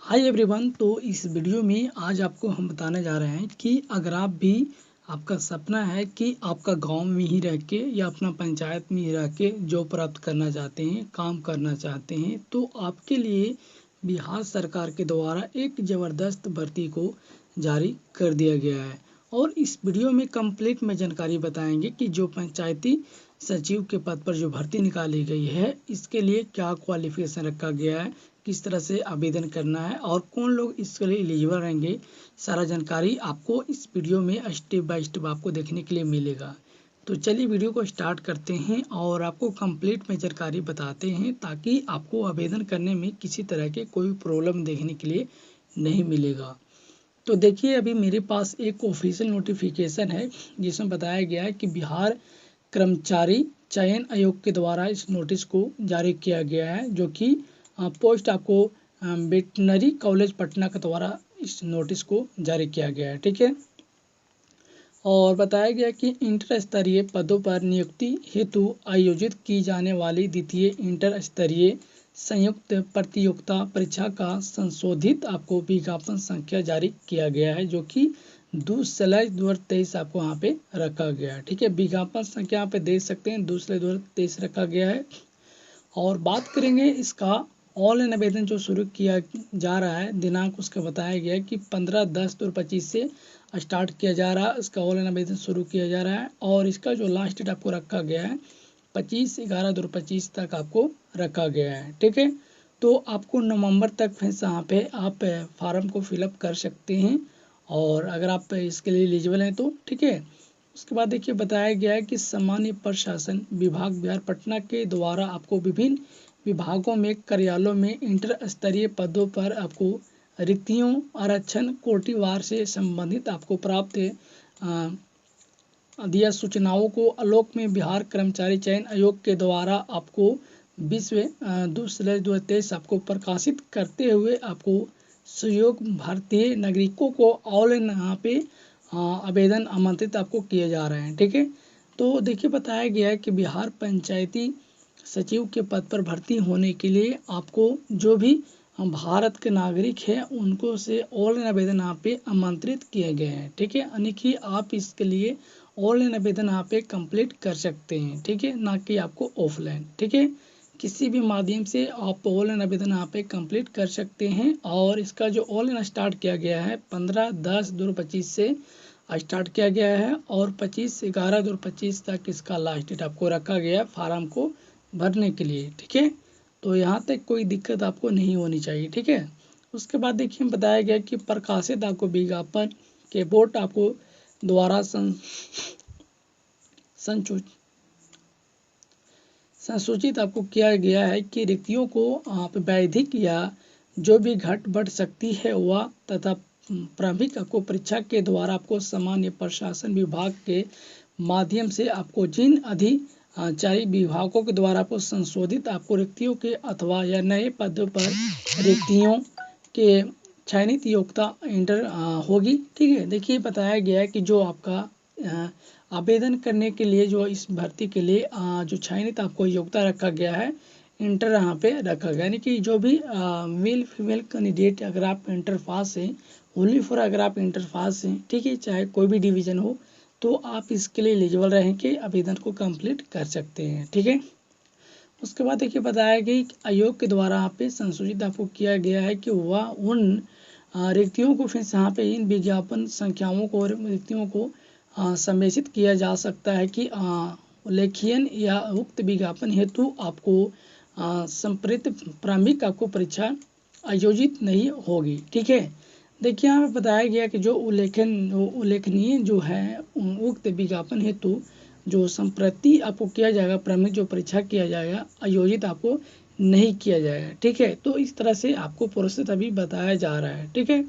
Hi everyone. तो इस video में आज आपको हम बताने जा रहे हैं कि अगर आप भी आपका सपना है कि आपका गांव में ही रह के या अपना पंचायत में ही रह के जॉब प्राप्त करना चाहते हैं, काम करना चाहते हैं, तो आपके लिए बिहार सरकार के द्वारा एक ज़बरदस्त भर्ती को जारी कर दिया गया है। और इस वीडियो में कंप्लीट में जानकारी बताएंगे कि जो पंचायती सचिव के पद पर जो भर्ती निकाली गई है, इसके लिए क्या क्वालिफिकेशन रखा गया है, किस तरह से आवेदन करना है और कौन लोग इसके लिए एलिजिबल रहेंगे, सारा जानकारी आपको इस वीडियो में स्टेप बाय स्टेप आपको देखने के लिए मिलेगा। तो चलिए वीडियो को स्टार्ट करते हैं और आपको कंप्लीट में जानकारी बताते हैं ताकि आपको आवेदन करने में किसी तरह के कोई प्रॉब्लम देखने के लिए नहीं मिलेगा। तो देखिए, अभी मेरे पास एक ऑफिशियल नोटिफिकेशन है जिसमें बताया गया है कि बिहार कर्मचारी चयन आयोग के द्वारा इस नोटिस को जारी किया गया है, जो कि पोस्ट आपको वेटनरी कॉलेज पटना के द्वारा इस नोटिस को जारी किया गया है। ठीक है। और बताया गया कि इंटर स्तरीय पदों पर नियुक्ति हेतु आयोजित की जाने वाली द्वितीय इंटर स्तरीय संयुक्त प्रतियोगिता परीक्षा का संशोधित आपको विज्ञापन संख्या जारी किया गया है, जो कि 2/2023 आपको यहाँ पे रखा गया है। ठीक है। विज्ञापन संख्या यहाँ पे देख सकते हैं, 2/2023 रखा गया है। और बात करेंगे इसका ऑनलाइन आवेदन जो शुरू किया जा रहा है, दिनांक उसका बताया गया है कि 15/10/2025 से स्टार्ट किया जा रहा है। इसका ऑनलाइन आवेदन शुरू किया जा रहा है और इसका जो लास्ट डेट आपको रखा गया है 25/11/2025 तक आपको रखा गया है। ठीक है। तो आपको नवंबर तक फिर यहाँ पे आप फार्म को फिलअप कर सकते हैं और अगर आप इसके लिए एलिजिबल हैं तो। ठीक है। उसके बाद देखिए, बताया गया है कि सामान्य प्रशासन विभाग बिहार पटना के द्वारा आपको विभिन्न विभागों में कार्यालयों में इंटर स्तरीय पदों पर आपको रिक्तियों आरक्षण कोटिवार से संबंधित आपको प्राप्त दिया सूचनाओं को आलोक में बिहार कर्मचारी चयन आयोग के द्वारा आपको 20/2/2023 आपको प्रकाशित करते हुए आपको सहयोग भारतीय नागरिकों को ऑनलाइन यहाँ पे आवेदन आमंत्रित आपको किए जा रहे हैं। ठीक है। तो देखिए, बताया गया है कि बिहार पंचायती सचिव के पद पर भर्ती होने के लिए आपको जो भी भारत के नागरिक हैं उनको से ऑनलाइन आवेदन यहाँ पे आमंत्रित किए गए हैं। ठीक है। यानी कि आप इसके लिए ऑनलाइन आवेदन यहाँ पे कंप्लीट कर सकते हैं। ठीक है। ना कि आपको ऑफलाइन। ठीक है। किसी भी माध्यम से आप ऑनलाइन आवेदन यहाँ पे कंप्लीट कर सकते हैं और इसका जो ऑनलाइन स्टार्ट किया गया है 15/10/2025 से स्टार्ट किया गया है और 25/11/2025 तक इसका लास्ट डेट आपको रखा गया है फार्म को भरने के लिए। ठीक है। तो यहाँ तक कोई दिक्कत आपको नहीं होनी चाहिए। ठीक है। उसके बाद देखिए, बताया गया कि प्रकाशित आपको विज्ञापन के बोर्ड आपको द्वारा संसूचित आपको किया गया है कि रिक्तियों को आप वैधिक या जो भी घट बढ़ सकती है वह तथा प्रारंभिक आपको परीक्षा के द्वारा आपको सामान्य प्रशासन विभाग के माध्यम से आपको जिन अधिचारी विभागों के द्वारा आपको संशोधित आपको रिक्तियों के अथवा या नए पदों पर रिक्तियों के चयनित योग्यता इंटर होगी। ठीक है। देखिए, बताया गया है कि जो आपका आवेदन करने के लिए जो इस भर्ती के लिए जो चयनित आपको योग्यता रखा गया है इंटर यहाँ पे रखा गया, यानी कि जो भी मेल फीमेल कैंडिडेट अगर आप इंटर पास हैं, ओनली फॉर अगर आप इंटर पास हैं, ठीक है, चाहे कोई भी डिवीज़न हो, तो आप इसके लिए एलिजिबल रहें कि आवेदन को कंप्लीट कर सकते हैं। ठीक है। उसके बाद देखिए, बताया गया कि आयोग के द्वारा यहाँ पे संशोधित आपको किया गया है कि वह उन रिक्तियों को फिर यहाँ पे इन विज्ञापन संख्याओं को और रिक्तियों को सम्मिलित किया जा सकता है कि उल्लेखनीय या उक्त विज्ञापन हेतु आपको संप्रेरित प्रारंभिक आपको परीक्षा आयोजित नहीं होगी। ठीक है। देखिए, यहाँ पे बताया गया कि जो उल्लेखनीय जो है उक्त विज्ञापन हेतु जो संप्रति आपको किया जाएगा, प्रारंभिक जो परीक्षा किया जाएगा आयोजित आपको नहीं किया जाएगा। ठीक है। तो इस तरह से आपको प्रोसेस अभी बताया जा रहा है। ठीक है।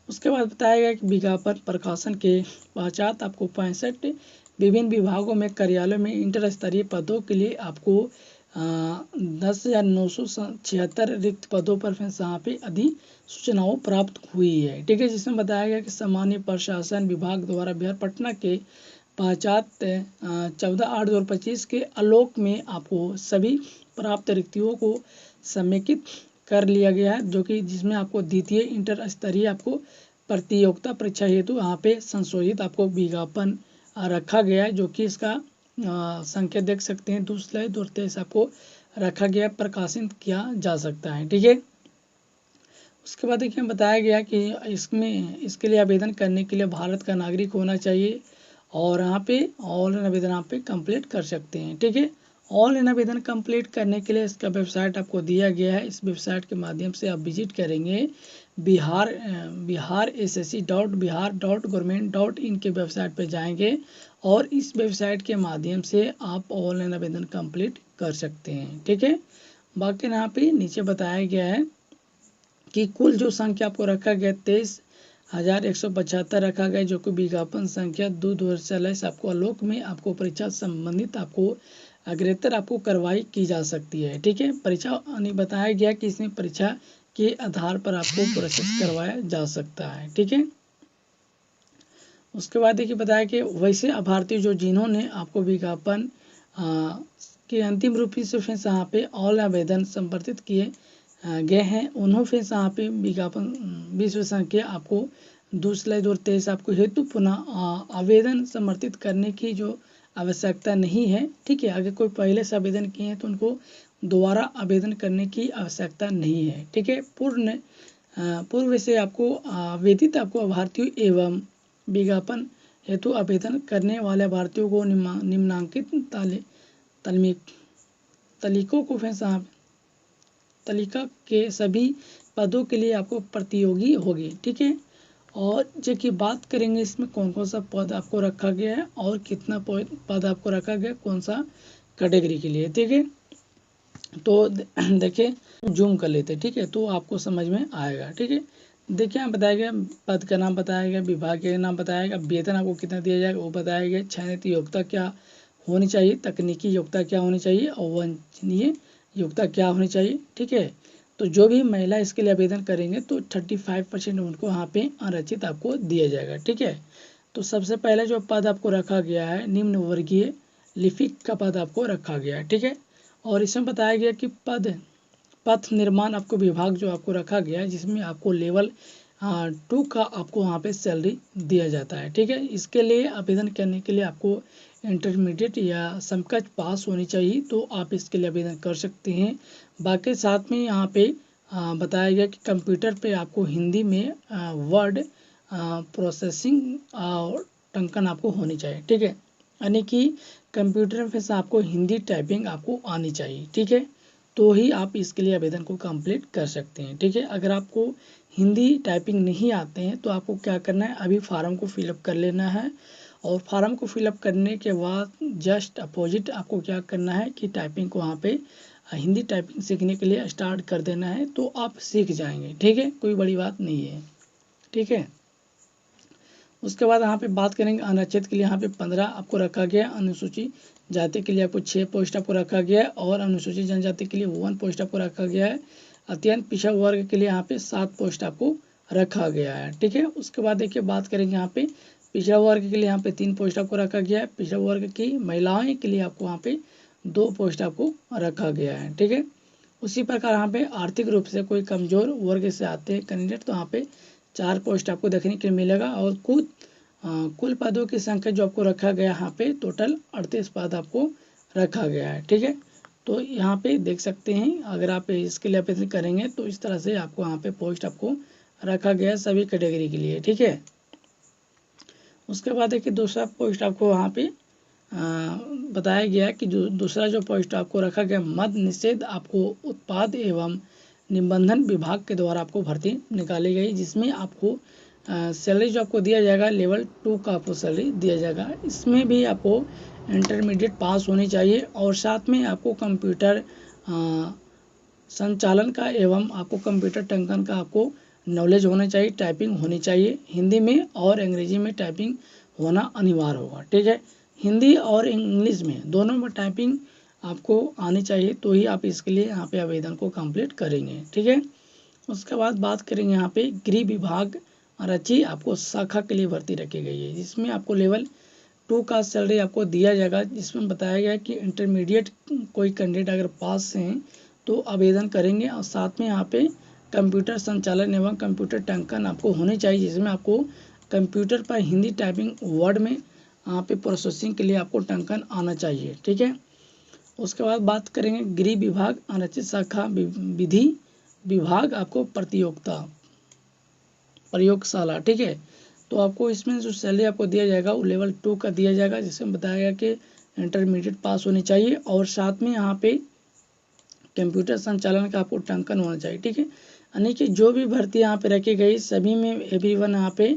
उसके बाद बताया गया कि विज्ञापन प्रकाशन के पश्चात आपको 65 विभिन्न विभागों में कार्यालयों में इंटर स्तरीय पदों के लिए आपको 10,976 रिक्त पदों पर फिर यहाँ पे अधिसूचनाओं प्राप्त हुई है। ठीक है। जिसमें बताया गया कि सामान्य प्रशासन विभाग द्वारा बिहार पटना के पश्चात 14/8/2025 के आलोक में आपको सभी प्राप्त रिक्तियों को समेकित कर लिया गया है, जो कि जिसमें आपको द्वितीय इंटर स्तरीय आपको प्रतियोगिता परीक्षा हेतु यहाँ पे संशोधित आपको विज्ञापन रखा गया है, जो कि इसका संख्या देख सकते हैं 2/23 आपको रखा गया, प्रकाशित किया जा सकता है। ठीक है, उसके बाद देखिए बताया गया कि इसके लिए आवेदन करने के लिए भारत का नागरिक होना चाहिए और यहाँ पे ऑनलाइन आवेदन यहाँ पे कंप्लीट कर सकते हैं। ठीक है, ऑनलाइन आवेदन कंप्लीट करने के लिए इसका वेबसाइट आपको दिया गया है। इस वेबसाइट के माध्यम से आप विजिट करेंगे biharssc.bihar.government.in के वेबसाइट पे जाएंगे और इस वेबसाइट के माध्यम से आप ऑनलाइन आवेदन कंप्लीट कर सकते हैं। ठीक है, बाकी यहाँ पे नीचे बताया गया है कि कुल जो संख्या आपको रखा गया 23,175 रखा गया, जो कि विज्ञापन संख्या 2/2024 आपको आलोक में आपको परीक्षा संबंधित आपको अग्रेतर आपको कार्रवाई की जा सकती है। ठीक है, परीक्षा बताया गया कि इसमें परीक्षा के आधार पर आपको पुरस्कृत करवाया जा सकता है। ठीक है, उसके बाद देखिए बताया कि वैसे अभ्यर्थी जो जिन्होंने आपको विज्ञापन के अंतिम रूप से फिर यहाँ पे ऑनलाइन आवेदन संपर्कित किए गए हैं, उन्होंने फिर यहाँ पे विज्ञापन विश्व संख्या आपको 2/23 आपको हेतु पुनः आवेदन समर्थित करने की जो आवश्यकता नहीं है। ठीक है, अगर कोई पहले से आवेदन किए हैं तो उनको दोबारा आवेदन करने की आवश्यकता नहीं है। ठीक है, पूर्व से आपको आवेदित आपको अभ्यर्थियों एवं विज्ञापन हेतु आवेदन करने वाले अभ्यर्थियों को निम्नांकित तालिकों को फिर तालिका के सभी पदों के लिए आपको प्रतियोगी होगी। ठीक है, और जो कि बात करेंगे इसमें कौन कौन सा पद आपको रखा गया है और कितना पद आपको रखा गया कौन सा कैटेगरी के लिए। ठीक है, तो देखिए जूम कर लेते हैं। ठीक है, तो आपको समझ में आएगा। ठीक है, देखिए यहाँ बताया गया पद का नाम बताया गया, विभाग का नाम बताया गया, वेतन आपको कितना दिया जाएगा वो बताया गया, चयनित योग्यता क्या होनी चाहिए, तकनीकी योग्यता क्या होनी चाहिए और वांछनीय योग्यता क्या होनी चाहिए। ठीक है, तो जो भी महिला इसके लिए आवेदन करेंगे तो 35% उनको वहाँ पे आरक्षित आपको दिया जाएगा। ठीक है, तो सबसे पहले जो पद आपको रखा गया है निम्न वर्गीय लिपिक का पद आपको रखा गया है। ठीक है, और इसमें बताया गया कि पथ निर्माण आपको विभाग जो आपको रखा गया है, जिसमें आपको लेवल 2 का आपको वहाँ पे सैलरी दिया जाता है। ठीक है, इसके लिए आवेदन करने के लिए आपको इंटरमीडिएट या समकक्ष पास होनी चाहिए, तो आप इसके लिए आवेदन कर सकते हैं। बाकी साथ में यहाँ पे बताया गया कि कंप्यूटर पे आपको हिंदी में वर्ड प्रोसेसिंग और टंकन आपको होनी चाहिए। ठीक है, यानी कि कंप्यूटर में से आपको हिंदी टाइपिंग आपको आनी चाहिए। ठीक है, तो ही आप इसके लिए आवेदन को कंप्लीट कर सकते हैं। ठीक है, अगर आपको हिंदी टाइपिंग नहीं आते हैं तो आपको क्या करना है, अभी फार्म को फिलअप कर लेना है और फार्म को फिलअप करने के बाद जस्ट अपोजिट आपको क्या करना है कि टाइपिंग को वहाँ पे हिंदी टाइपिंग सीखने के लिए स्टार्ट कर देना है, तो आप सीख जाएंगे। ठीक है, कोई बड़ी बात नहीं है। ठीक है, उसके बाद यहाँ पे बात करेंगे अनारक्षित के लिए यहाँ पे 15 आपको रखा गया, अनुसूचित जाति के लिए आपको 6 पोस्ट आपको रखा गया है और अनुसूचित जनजाति के लिए 1 पोस्ट आपको रखा गया है। अत्यंत पिछड़ा वर्ग के लिए यहाँ पे 7 पोस्ट आपको रखा गया है। ठीक है, उसके बाद देखिए बात करेंगे यहाँ पे पिछड़ा वर्ग के लिए यहाँ पे 3 पोस्ट आपको रखा गया है। पिछड़ा वर्ग की महिलाओं के लिए आपको वहाँ पे 2 पोस्ट आपको रखा गया है। ठीक है, उसी प्रकार यहाँ पे आर्थिक रूप से कोई कमजोर वर्ग से आते हैं कैंडिडेट, तो यहाँ पे 4 पोस्ट आपको देखने के लिए मिलेगा और कुल पदों की संख्या जो आपको रखा गया यहाँ पे टोटल 38 पद आपको रखा गया है। ठीक है, तो यहाँ पे देख सकते हैं अगर आप इसके लिए आवेदन करेंगे तो इस तरह से आपको यहाँ पे पोस्ट आपको रखा गया है सभी कैटेगरी के लिए। ठीक है, उसके बाद देखिए दूसरा पोस्ट आपको वहाँ पे बताया गया कि जो दूसरा जो पोस्ट आपको रखा गया मद निषेध आपको उत्पाद एवं निबंधन विभाग के द्वारा आपको भर्ती निकाली गई, जिसमें आपको सैलरी जो आपको दिया जाएगा लेवल 2 का आपको सैलरी दिया जाएगा। इसमें भी आपको इंटरमीडिएट पास होनी चाहिए और साथ में आपको कंप्यूटर संचालन का एवं आपको कंप्यूटर टंकन का आपको नॉलेज होना चाहिए, टाइपिंग होनी चाहिए, हिंदी में और अंग्रेजी में टाइपिंग होना अनिवार्य होगा। ठीक है, हिंदी और इंग्लिश में दोनों में टाइपिंग आपको आनी चाहिए, तो ही आप इसके लिए यहाँ पे आवेदन को कंप्लीट करेंगे। ठीक है, उसके बाद बात करेंगे यहाँ पे गृह विभाग आरक्षी आपको शाखा के लिए भर्ती रखी गई है, जिसमें आपको लेवल 2 का सैलरी आपको दिया जाएगा, जिसमें बताया गया है कि इंटरमीडिएट कोई कैंडिडेट अगर पास हैं तो आवेदन करेंगे। और साथ में यहाँ पे कंप्यूटर संचालन एवं कंप्यूटर टंकन आपको होने चाहिए, जिसमें आपको कंप्यूटर पर हिंदी टाइपिंग वर्ड में यहाँ पे प्रोसेसिंग के लिए आपको टंकन आना चाहिए। ठीक है। उसके बाद बात करेंगे गृह विभाग आरक्षित शाखा विधि विभाग आपको प्रतियोगिता प्रयोगशाला। ठीक है। तो आपको इसमें जो सैलरी आपको दिया जाएगा वो लेवल 2 का दिया जाएगा, जिसमें बताया गया कि इंटरमीडिएट पास होनी चाहिए और साथ में यहाँ पे कंप्यूटर संचालन का आपको टंकन होना चाहिए। ठीक है। यानी कि जो भी भर्ती यहाँ पे रखी गई सभी में एवरीवन यहाँ पे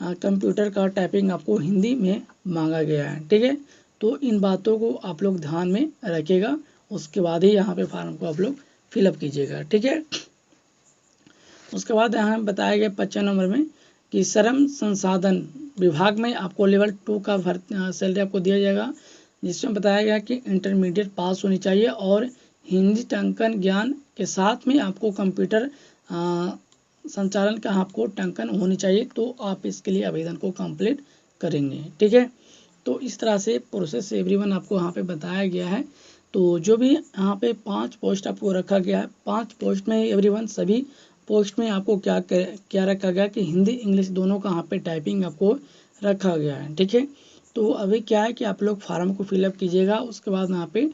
कंप्यूटर का टाइपिंग आपको हिंदी में मांगा गया है। ठीक है। तो इन बातों को आप लोग ध्यान में रखिएगा, उसके बाद ही यहाँ पे फॉर्म को आप लोग फिलअप कीजिएगा। ठीक है। उसके बाद यहाँ बताया गया 55 नंबर में कि श्रम संसाधन विभाग में आपको लेवल 2 का सैलरी आपको दिया जाएगा, जिसमें बताया गया कि इंटरमीडिएट पास होनी चाहिए और हिंदी टंकन ज्ञान के साथ में आपको कंप्यूटर संचालन का आपको टंकन होनी चाहिए। तो आप इसके लिए आवेदन को कंप्लीट करेंगे। ठीक है। तो इस तरह से प्रोसेस एवरीवन आपको यहाँ पे बताया गया है। तो जो भी यहाँ पे 5 पोस्ट आपको रखा गया है, 5 पोस्ट में एवरीवन सभी पोस्ट में आपको क्या रखा गया कि हिंदी इंग्लिश दोनों का यहाँ पे टाइपिंग आपको रखा गया है। ठीक है। तो अभी क्या है कि आप लोग फार्म को फिलअप कीजिएगा, उसके बाद यहाँ पे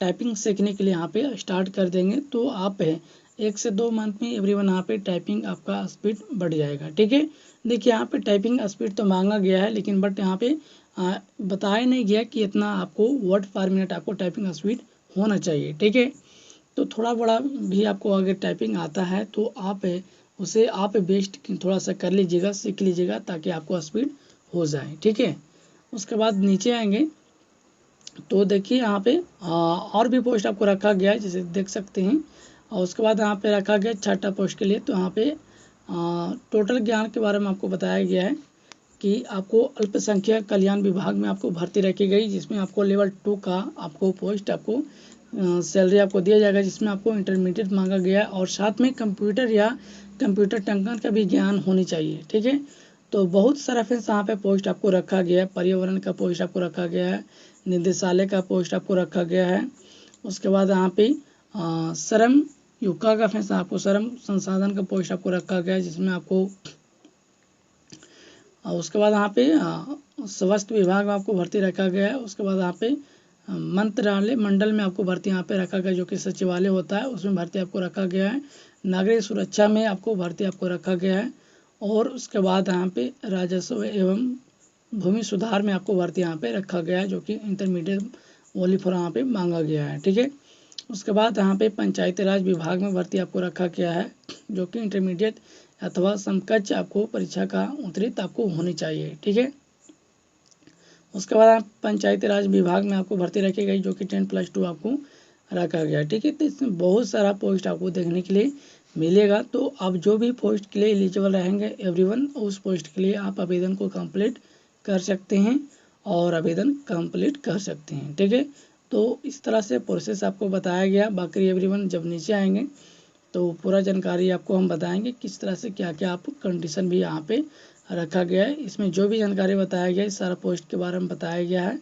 टाइपिंग सीखने के लिए यहाँ पे स्टार्ट कर देंगे। तो आप 1 से 2 मंथ में एवरीवन यहाँ पे टाइपिंग आपका स्पीड बढ़ जाएगा। ठीक है। देखिए यहाँ पे टाइपिंग स्पीड तो मांगा गया है, लेकिन बट यहाँ पे बताया नहीं गया कि इतना आपको वर्ड पर मिनट आपको टाइपिंग स्पीड होना चाहिए। ठीक है। तो थोड़ा बड़ा भी आपको अगर टाइपिंग आता है तो आप उसे आप बेस्ट थोड़ा सा कर लीजिएगा, सीख लीजिएगा, ताकि आपको स्पीड हो जाए। ठीक है। उसके बाद नीचे आएंगे तो देखिए यहाँ पे और भी पोस्ट आपको रखा गया है, जैसे देख सकते हैं। और उसके बाद यहाँ पे रखा गया 6ठा पोस्ट के लिए। तो यहाँ पे टोटल ज्ञान के बारे में आपको बताया गया है कि आपको अल्पसंख्यक कल्याण विभाग में आपको भर्ती रखी गई, जिसमें आपको लेवल 2 का आपको पोस्ट आपको सैलरी आपको दिया जाएगा, जिसमें आपको इंटरमीडिएट मांगा गया है और साथ में कंप्यूटर या कंप्यूटर टंकन का भी ज्ञान होनी चाहिए। ठीक है। तो बहुत सारा फिर यहाँ पे पोस्ट आपको रखा गया है। पर्यावरण का पोस्ट आपको रखा गया है, निदेशालय का पोस्ट आपको रखा गया है। उसके बाद यहाँ पे श्रम युक्का का फिर आपको श्रम संसाधन का पोस्ट आपको रखा गया है, जिसमें आपको उसके बाद यहाँ पे स्वास्थ्य विभाग में आपको भर्ती रखा गया है। उसके बाद यहाँ पे मंत्रालय मंडल में आपको भर्ती यहाँ पे रखा गया, जो कि सचिवालय होता है, उसमें भर्ती आपको रखा गया है। नागरिक सुरक्षा में आपको भर्ती आपको रखा गया है। और उसके बाद यहाँ पे राजस्व एवं भूमि सुधार में आपको भर्ती यहाँ पे रखा गया है, जो कि इंटरमीडिएट ओनली फॉर यहाँ पे मांगा गया है। ठीक है। उसके बाद यहाँ पे पंचायती राज विभाग में भर्ती आपको रखा गया है, जो कि इंटरमीडिएट अथवा समकक्ष आपको परीक्षा का उत्तीर्ण आपको होनी चाहिए। ठीक है। उसके बाद आप पंचायती राज विभाग में आपको भर्ती रखी गई, जो कि 10+2 आपको रखा गया। ठीक है। तो इसमें बहुत सारा पोस्ट आपको देखने के लिए मिलेगा। तो आप जो भी पोस्ट के लिए एलिजिबल रहेंगे एवरीवन, उस पोस्ट के लिए आप आवेदन को कंप्लीट कर सकते हैं और आवेदन कंप्लीट कर सकते हैं। ठीक है। तो इस तरह से प्रोसेस आपको बताया गया। बाकी एवरीवन जब नीचे आएंगे तो पूरा जानकारी आपको हम बताएंगे किस तरह से क्या क्या आप कंडीशन भी यहाँ पे रखा गया है। इसमें जो भी जानकारी बताया गया है सारा पोस्ट के बारे में बताया गया है।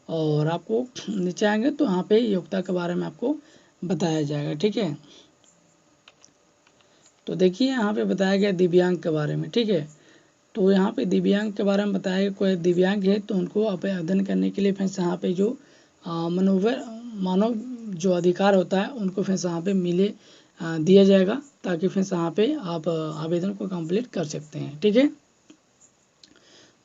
और आपको नीचे आएंगे तो यहाँ पे योग्यता के बारे में आपको बताया जाएगा। ठीक है। तो देखिए यहाँ पे बताया गया दिव्यांग के बारे में। ठीक है। तो यहाँ पे दिव्यांग के बारे में बताया गया, कोई दिव्यांग है तो उनको आवेदन करने के लिए फिर यहाँ पे जो मानव जो अधिकार होता है उनको फिर यहाँ पे दिया जाएगा, ताकि फिर यहाँ पे आप आवेदन को कंप्लीट कर सकते हैं। ठीक है।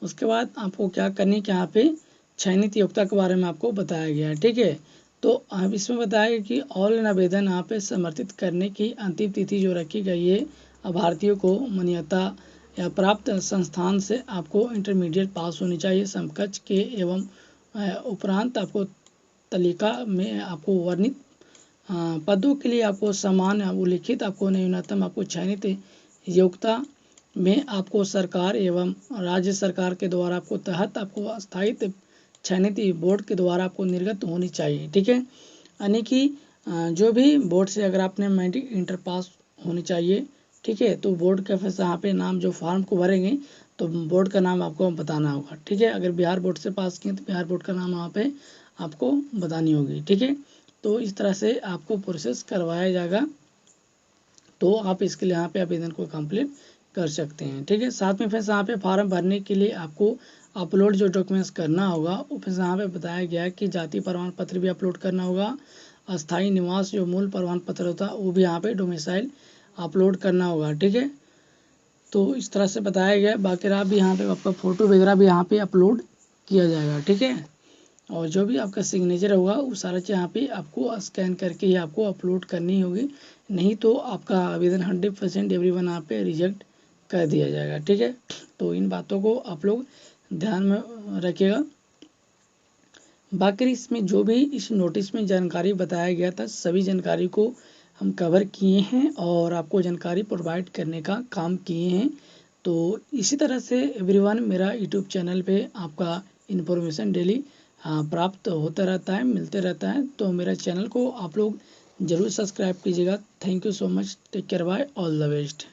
उसके बाद आपको क्या करनी कि यहाँ पे चयनित योग्यता के बारे में आपको बताया गया है। ठीक है। तो अब इसमें बताया गया कि ऑनलाइन आवेदन यहाँ पे समर्थित करने की अंतिम तिथि जो रखी गई है, अभ्यर्थियों को मान्यता या प्राप्त संस्थान से आपको इंटरमीडिएट पास होनी चाहिए समकक्ष के एवं उपरांत आपको तालिका में आपको वर्णित पदों के लिए आपको समान उल्लिखित आपको न्यूनतम आपको चयनित योग्यता में आपको सरकार एवं राज्य सरकार के द्वारा आपको तहत आपको स्थायित्व चयनित बोर्ड के द्वारा आपको निर्गत होनी चाहिए। ठीक है। यानी कि जो भी बोर्ड से अगर आपने मैट्रिक इंटर पास होनी चाहिए। ठीक है। तो बोर्ड का फिर यहाँ पे नाम जो फॉर्म को भरेंगे तो बोर्ड का नाम आपको बताना होगा। ठीक है। अगर बिहार बोर्ड से पास किए तो बिहार बोर्ड का नाम वहाँ पे आपको बतानी होगी। ठीक है। तो इस तरह से आपको प्रोसेस करवाया जाएगा, तो आप इसके लिए यहाँ पे आवेदन को कंप्लीट कर सकते हैं। ठीक है, साथ में फिर यहाँ पे फॉर्म भरने के लिए आपको अपलोड जो डॉक्यूमेंट्स करना होगा वो फिर यहाँ पे बताया गया है कि जाति प्रमाण पत्र भी अपलोड करना होगा, अस्थायी निवास जो मूल प्रमाण पत्र होता है वो भी यहाँ पे डोमिसाइल अपलोड करना होगा। ठीक है, तो इस तरह से बताया गया। बाकी आप भी यहाँ पे आपका फ़ोटो वगैरह भी यहाँ पे अपलोड किया जाएगा। ठीक है, और जो भी आपका सिग्नेचर होगा वो सारा चीज़ यहाँ पे आपको स्कैन करके ही आपको अपलोड करनी होगी, नहीं तो आपका आवेदन 100% एवरीवन यहाँ पे रिजेक्ट कर दिया जाएगा। ठीक है, तो इन बातों को आप लोग ध्यान में रखिएगा। बाकी इसमें जो भी इस नोटिस में जानकारी बताया गया था सभी जानकारी को हम कवर किए हैं और आपको जानकारी प्रोवाइड करने का काम किए हैं। तो इसी तरह से एवरीवन मेरा यूट्यूब चैनल पे आपका इन्फॉर्मेशन डेली प्राप्त होता रहता है, मिलते रहता है। तो मेरा चैनल को आप लोग ज़रूर सब्सक्राइब कीजिएगा। Thank you so much, take care, bye, all the best.